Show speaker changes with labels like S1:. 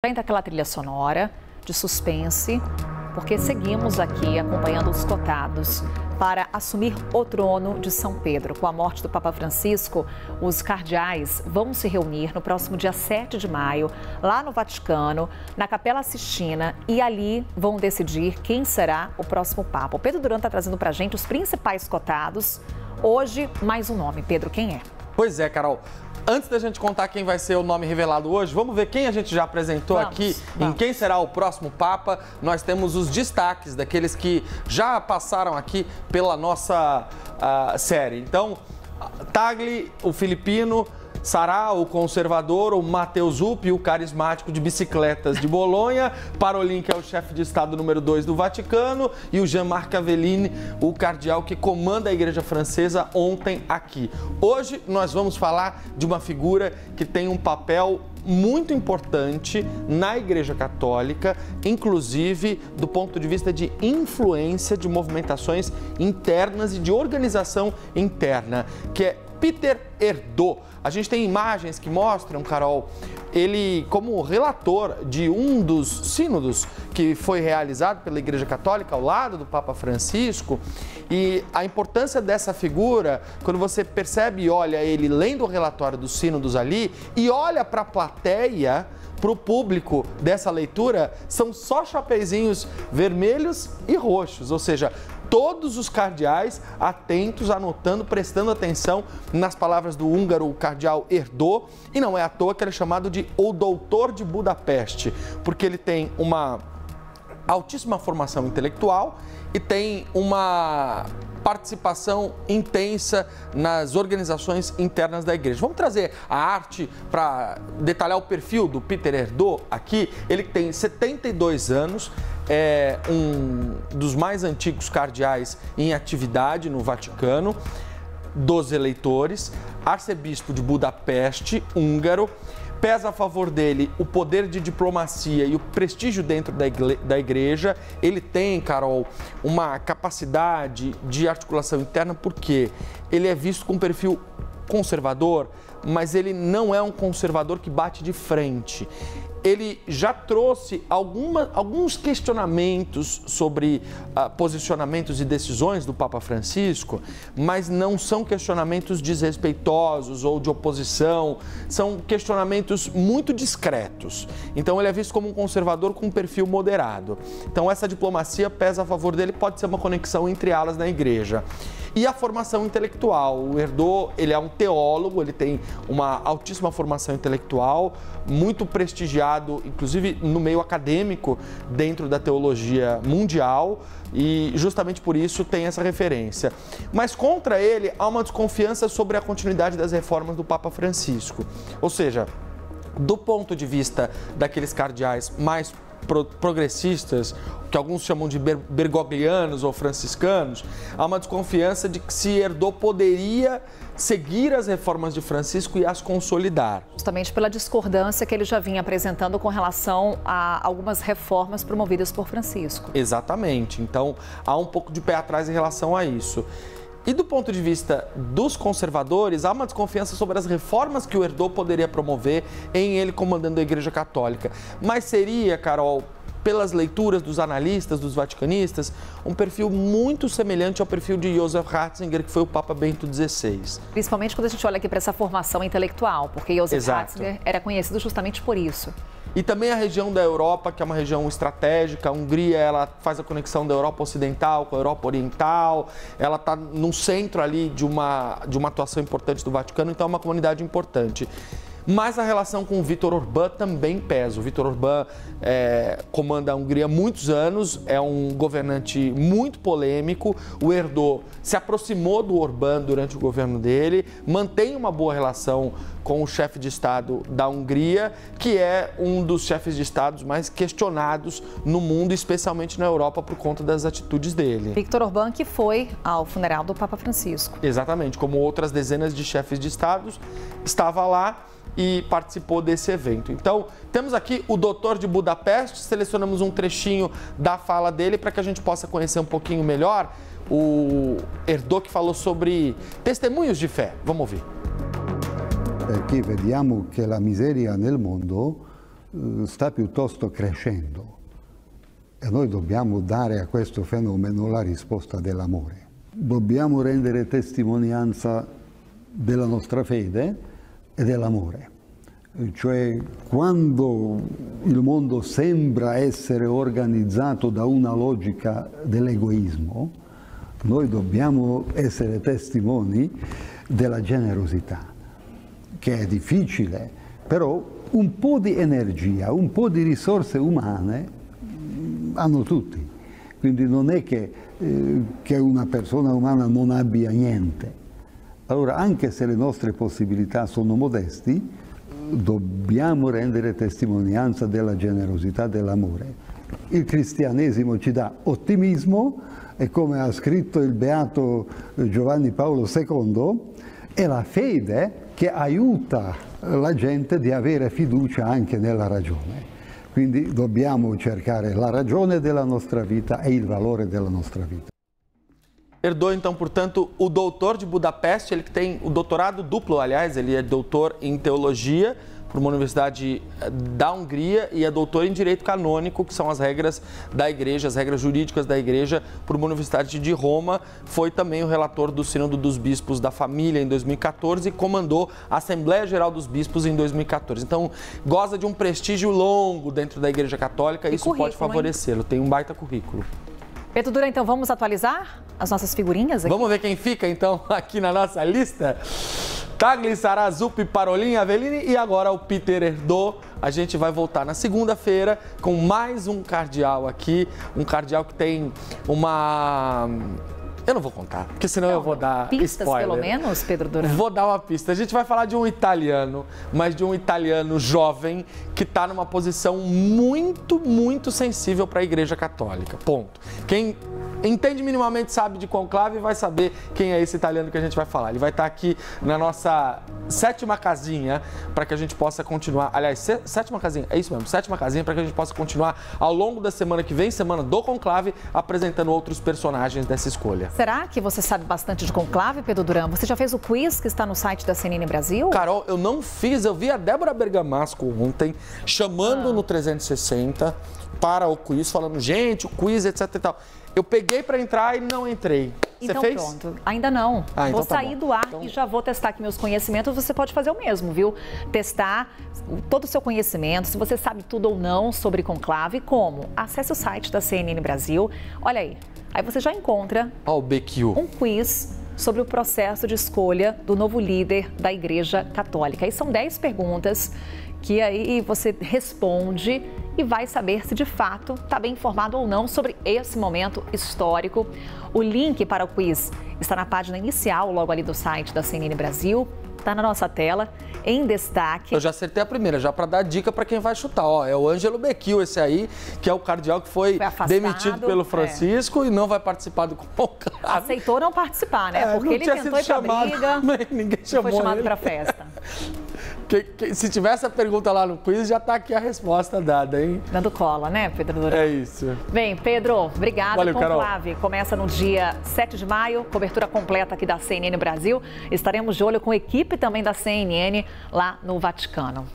S1: Ainda aquela trilha sonora de suspense, porque seguimos aqui acompanhando os cotados para assumir o trono de São Pedro. Com a morte do Papa Francisco, os cardeais vão se reunir no próximo dia 7 de maio, lá no Vaticano, na Capela Sistina, e ali vão decidir quem será o próximo Papa. O Pedro Duran está trazendo para a gente os principais cotados. Hoje, mais um nome. Pedro, quem é?
S2: Pois é, Carol. Antes da gente contar quem vai ser o nome revelado hoje, vamos ver quem a gente já apresentou aqui, em quem será o próximo Papa. Nós temos os destaques daqueles que já passaram aqui pela nossa série. Então, Tagle, o filipino, Sarà, o conservador, o Matteo Zuppi, o carismático de bicicletas de Bolonha, Parolin, que é o chefe de Estado número 2 do Vaticano, e o Jean-Marc Avellini, o cardeal que comanda a Igreja Francesa ontem aqui. Hoje nós vamos falar de uma figura que tem um papel muito importante na Igreja Católica, inclusive do ponto de vista de influência de movimentações internas e de organização interna, que é Peter Erdo. A gente tem imagens que mostram, Carol, ele como relator de um dos sínodos que foi realizado pela Igreja Católica ao lado do Papa Francisco, e a importância dessa figura, quando você percebe e olha ele lendo o relatório dos sínodos ali e olha para a plateia, para o público dessa leitura, são só chapeizinhos vermelhos e roxos, ou seja, todos os cardeais atentos, anotando, prestando atenção nas palavras do húngaro, o cardeal Erdo, e não é à toa que ele é chamado de o Doutor de Budapeste, porque ele tem uma altíssima formação intelectual e tem uma participação intensa nas organizações internas da igreja. Vamos trazer a arte para detalhar o perfil do Peter Erdo aqui. Ele tem 72 anos, é um dos mais antigos cardeais em atividade no Vaticano, dos eleitores, arcebispo de Budapeste, húngaro. Pesa a favor dele o poder de diplomacia e o prestígio dentro da igreja. Ele tem, Carol, uma capacidade de articulação interna porque ele é visto com um perfil conservador, mas ele não é um conservador que bate de frente. Ele já trouxe alguns questionamentos sobre posicionamentos e decisões do Papa Francisco, mas não são questionamentos desrespeitosos ou de oposição, são questionamentos muito discretos. Então ele é visto como um conservador com um perfil moderado. Então essa diplomacia pesa a favor dele, pode ser uma conexão entre elas na igreja. E a formação intelectual. O Erdo, ele é um teólogo, ele tem uma altíssima formação intelectual, muito prestigiado, inclusive no meio acadêmico, dentro da teologia mundial, e justamente por isso tem essa referência. Mas contra ele há uma desconfiança sobre a continuidade das reformas do Papa Francisco. Ou seja, do ponto de vista daqueles cardeais mais progressistas, que alguns chamam de bergoglianos ou franciscanos, há uma desconfiança de que se Erdo poderia seguir as reformas de Francisco e as consolidar.
S1: Justamente pela discordância que ele já vinha apresentando com relação a algumas reformas promovidas por Francisco.
S2: Exatamente. Então, há um pouco de pé atrás em relação a isso. E do ponto de vista dos conservadores, há uma desconfiança sobre as reformas que o Erdo poderia promover em ele comandando a Igreja Católica. Mas seria, Carol, pelas leituras dos analistas, dos vaticanistas, um perfil muito semelhante ao perfil de Joseph Ratzinger, que foi o Papa Bento XVI.
S1: Principalmente quando a gente olha aqui para essa formação intelectual, porque Joseph Ratzinger era conhecido justamente por isso.
S2: E também a região da Europa, que é uma região estratégica. A Hungria, ela faz a conexão da Europa Ocidental com a Europa Oriental. Ela está no centro ali de uma atuação importante do Vaticano, então é uma comunidade importante. Mas a relação com o Viktor Orbán também pesa. O Viktor Orbán comanda a Hungria há muitos anos, é um governante muito polêmico. O Erdo se aproximou do Orbán durante o governo dele, mantém uma boa relação com o chefe de Estado da Hungria, que é um dos chefes de Estado mais questionados no mundo, especialmente na Europa, por conta das atitudes dele.
S1: Viktor Orbán, que foi ao funeral do Papa Francisco.
S2: Exatamente, como outras dezenas de chefes de Estados, estava lá e participou desse evento. Então, temos aqui o Doutor de Budapeste, selecionamos um trechinho da fala dele para que a gente possa conhecer um pouquinho melhor o Erdo, que falou sobre testemunhos de fé. Vamos ouvir.
S3: Perché vediamo che la miseria nel mondo sta piuttosto crescendo e noi dobbiamo dare a questo fenomeno la risposta dell'amore. Dobbiamo rendere testimonianza della nostra fede e dell'amore. Cioè, quando il mondo sembra essere organizzato da una logica dell'egoismo, noi dobbiamo essere testimoni della generosità, che è difficile, però un po' di energia, un po' di risorse umane hanno tutti. Quindi non è che una persona umana non abbia niente. Allora, anche se le nostre possibilità sono modesti, dobbiamo rendere testimonianza della generosità, dell'amore. Il cristianesimo ci dà ottimismo e, come ha scritto il beato Giovanni Paolo II, è la fede che aiuta la gente di avere fiducia anche nella ragione. Quindi dobbiamo cercare la ragione della nostra vita e il valore della nostra vita.
S2: Herdou, então, portanto, o doutor de Budapeste, ele que tem o doutorado duplo, aliás, ele é doutor em teologia por uma universidade da Hungria e é doutor em direito canônico, que são as regras da igreja, as regras jurídicas da igreja, por uma universidade de Roma. Foi também o relator do Sínodo dos Bispos da Família em 2014 e comandou a Assembleia Geral dos Bispos em 2014. Então, goza de um prestígio longo dentro da Igreja Católica e isso pode favorecê-lo. Tem um baita currículo.
S1: Pedro Duran, então vamos atualizar as nossas figurinhas aqui?
S2: Vamos ver quem fica então aqui na nossa lista? Tagli, Sarazupi, Parolin, Avellini e agora o Peter Herdou. A gente vai voltar na segunda-feira com mais um cardeal aqui, um cardeal que tem uma... Eu não vou contar, porque senão eu vou dar
S1: pistas,
S2: spoiler.
S1: Pelo menos, Pedro Duran?
S2: Vou dar uma pista. A gente vai falar de um italiano, mas de um italiano jovem que está numa posição muito sensível para a Igreja Católica. Ponto. Quem entende minimamente, sabe de conclave, vai saber quem é esse italiano que a gente vai falar. Ele vai estar aqui na nossa sétima casinha para que a gente possa continuar. Aliás, sétima casinha, é isso mesmo, sétima casinha para que a gente possa continuar ao longo da semana que vem, semana do conclave, apresentando outros personagens dessa escolha.
S1: Será que você sabe bastante de conclave, Pedro Duran? Você já fez o quiz que está no site da CNN Brasil?
S2: Carol, eu não fiz, eu vi a Débora Bergamasco ontem chamando no 360 para o quiz, falando, gente, o quiz, etc e tal. Eu peguei para entrar e não entrei. Você
S1: então,
S2: fez?
S1: Pronto. Ainda não.
S2: Então
S1: vou
S2: tá
S1: sair
S2: bom.
S1: do ar
S2: Então...
S1: e já vou testar aqui meus conhecimentos. Você pode fazer o mesmo, viu? Testar todo o seu conhecimento, se você sabe tudo ou não sobre conclave. Como? Acesse o site da CNN Brasil. Olha aí. Aí você já encontra
S2: o BQ.
S1: Um quiz sobre o processo de escolha do novo líder da Igreja Católica. Aí são 10 perguntas que aí você responde e vai saber se de fato está bem informado ou não sobre esse momento histórico. O link para o quiz está na página inicial, logo ali do site da CNN Brasil. Está na nossa tela, em destaque.
S2: Eu já acertei a primeira, já para dar dica para quem vai chutar. Ó, é o Ângelo Becchio, esse aí, que é o cardeal que foi demitido pelo Francisco e não vai participar do conclave.
S1: Aceitou não participar, né? Porque ele tentou ir pra briga,
S2: ninguém chamou
S1: foi chamado
S2: ele
S1: para festa.
S2: Se tiver essa pergunta lá no quiz, já está aqui a resposta dada, hein?
S1: Dando cola, né, Pedro Duran?
S2: É isso.
S1: Bem, Pedro, obrigada.
S2: Valeu,
S1: Conclave começa no dia 7 de maio, cobertura completa aqui da CNN Brasil. Estaremos de olho com a equipe também da CNN lá no Vaticano.